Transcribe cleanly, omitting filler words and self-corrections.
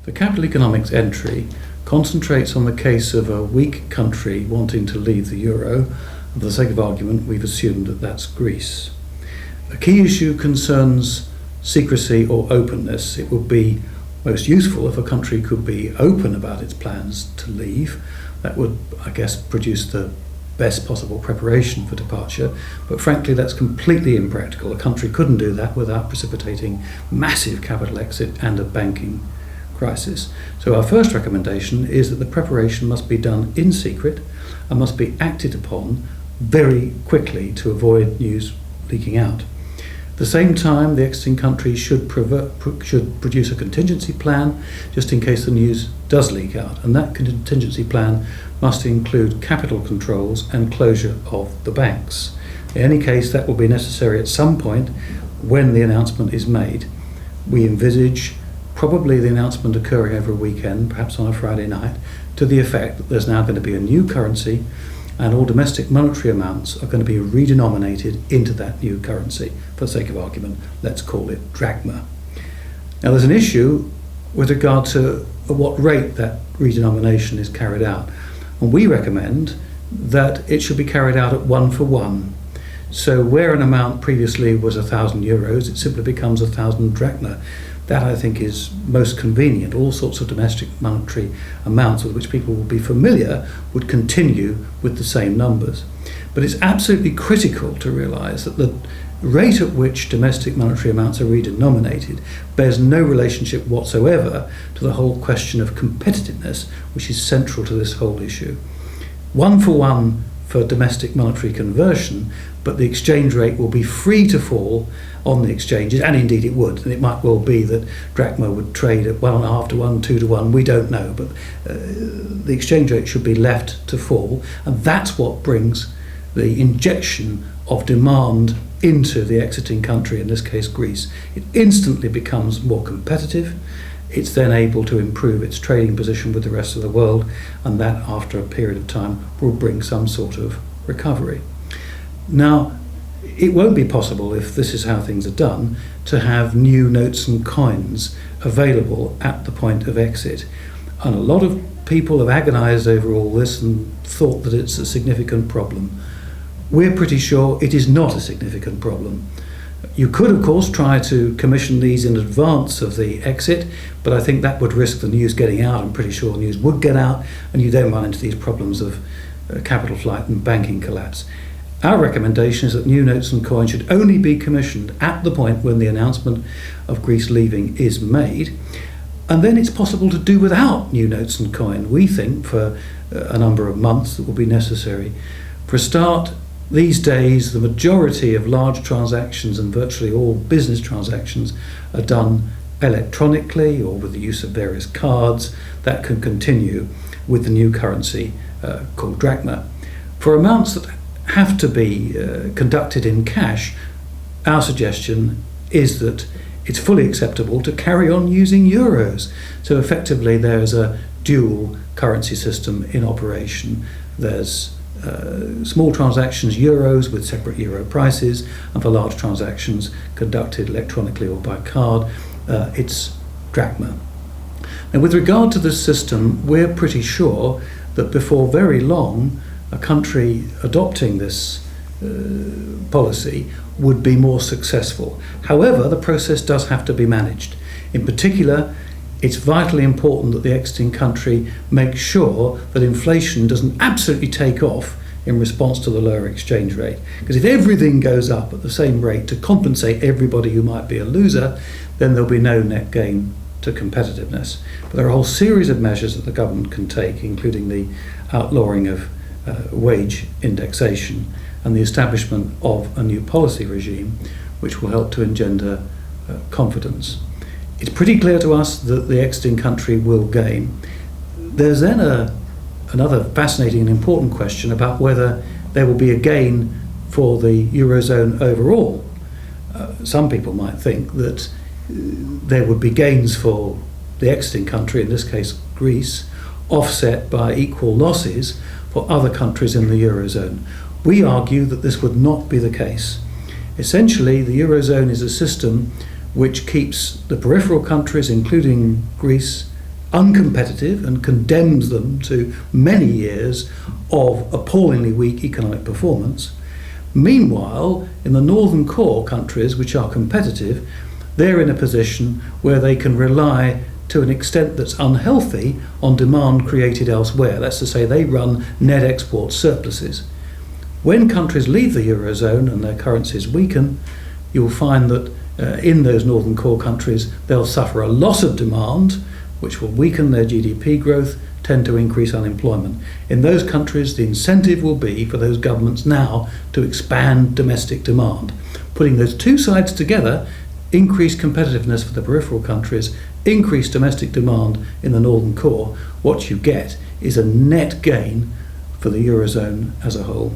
The capital economics entry concentrates on the case of a weak country wanting to leave the euro, and for the sake of argument we've assumed that that's Greece. A key issue concerns secrecy or openness. It would be most useful if a country could be open about its plans to leave. That would, I guess, produce the best possible preparation for departure, but frankly that's completely impractical. A country couldn't do that without precipitating massive capital exit and a banking crisis. So our first recommendation is that the preparation must be done in secret and must be acted upon very quickly to avoid news leaking out. At the same time, the exiting country should produce a contingency plan just in case the news does leak out, and that contingency plan must include capital controls and closure of the banks. In any case, that will be necessary at some point when the announcement is made. We envisage probably the announcement occurring over a weekend, perhaps on a Friday night, to the effect that there's now going to be a new currency and all domestic monetary amounts are going to be redenominated into that new currency. For the sake of argument, let's call it drachma. Now there's an issue with regard to at what rate that redenomination is carried out. And we recommend that it should be carried out at 1-for-1. So where an amount previously was 1,000 euros, it simply becomes 1,000 drachma. That, I think, is most convenient. All sorts of domestic monetary amounts with which people will be familiar would continue with the same numbers. But it's absolutely critical to realise that the rate at which domestic monetary amounts are redenominated bears no relationship whatsoever to the whole question of competitiveness, which is central to this whole issue. 1-for-1 for domestic monetary conversion, but the exchange rate will be free to fall on the exchanges, and indeed it would, and it might well be that drachma would trade at 1.5-to-1, 2-to-1, we don't know, but the exchange rate should be left to fall, and that's what brings the injection of demand into the exiting country, in this case Greece. It instantly becomes more competitive. It's then able to improve its trading position with the rest of the world, and that after a period of time will bring some sort of recovery. Now, it won't be possible, if this is how things are done, to have new notes and coins available at the point of exit. And a lot of people have agonised over all this and thought that it's a significant problem. We're pretty sure it is not a significant problem. You could, of course, try to commission these in advance of the exit, but I think that would risk the news getting out. I'm pretty sure the news would get out, and you then run into these problems of capital flight and banking collapse. Our recommendation is that new notes and coins should only be commissioned at the point when the announcement of Greece leaving is made, and then it's possible to do without new notes and coin. We think for a number of months that will be necessary. For a start, these days, the majority of large transactions and virtually all business transactions are done electronically or with the use of various cards. That can continue with the new currency called drachma. For amounts that have to be conducted in cash, our suggestion is that it's fully acceptable to carry on using euros. So effectively there's a dual currency system in operation. There's small transactions euros with separate euro prices, and for large transactions conducted electronically or by card, it's drachma. Now with regard to this system, we're pretty sure that before very long a country adopting this policy would be more successful. However, the process does have to be managed. In particular, it's vitally important that the exiting country makes sure that inflation doesn't absolutely take off in response to the lower exchange rate. Because if everything goes up at the same rate to compensate everybody who might be a loser, then there'll be no net gain to competitiveness. But there are a whole series of measures that the government can take, including the outlawing of wage indexation and the establishment of a new policy regime which will help to engender confidence. It's pretty clear to us that the exiting country will gain. There's then another fascinating and important question about whether there will be a gain for the Eurozone overall. Some people might think that there would be gains for the exiting country, in this case Greece, offset by equal losses for other countries in the Eurozone. We argue that this would not be the case. Essentially, the Eurozone is a system which keeps the peripheral countries, including Greece, uncompetitive and condemns them to many years of appallingly weak economic performance. Meanwhile, in the northern core countries, which are competitive, they're in a position where they can rely to an extent that's unhealthy on demand created elsewhere. That's to say, they run net export surpluses. When countries leave the Eurozone and their currencies weaken, you'll find that in those northern core countries, they'll suffer a loss of demand, which will weaken their GDP growth, tend to increase unemployment. In those countries, the incentive will be for those governments now to expand domestic demand. Putting those two sides together, increased competitiveness for the peripheral countries, increased domestic demand in the northern core, what you get is a net gain for the Eurozone as a whole.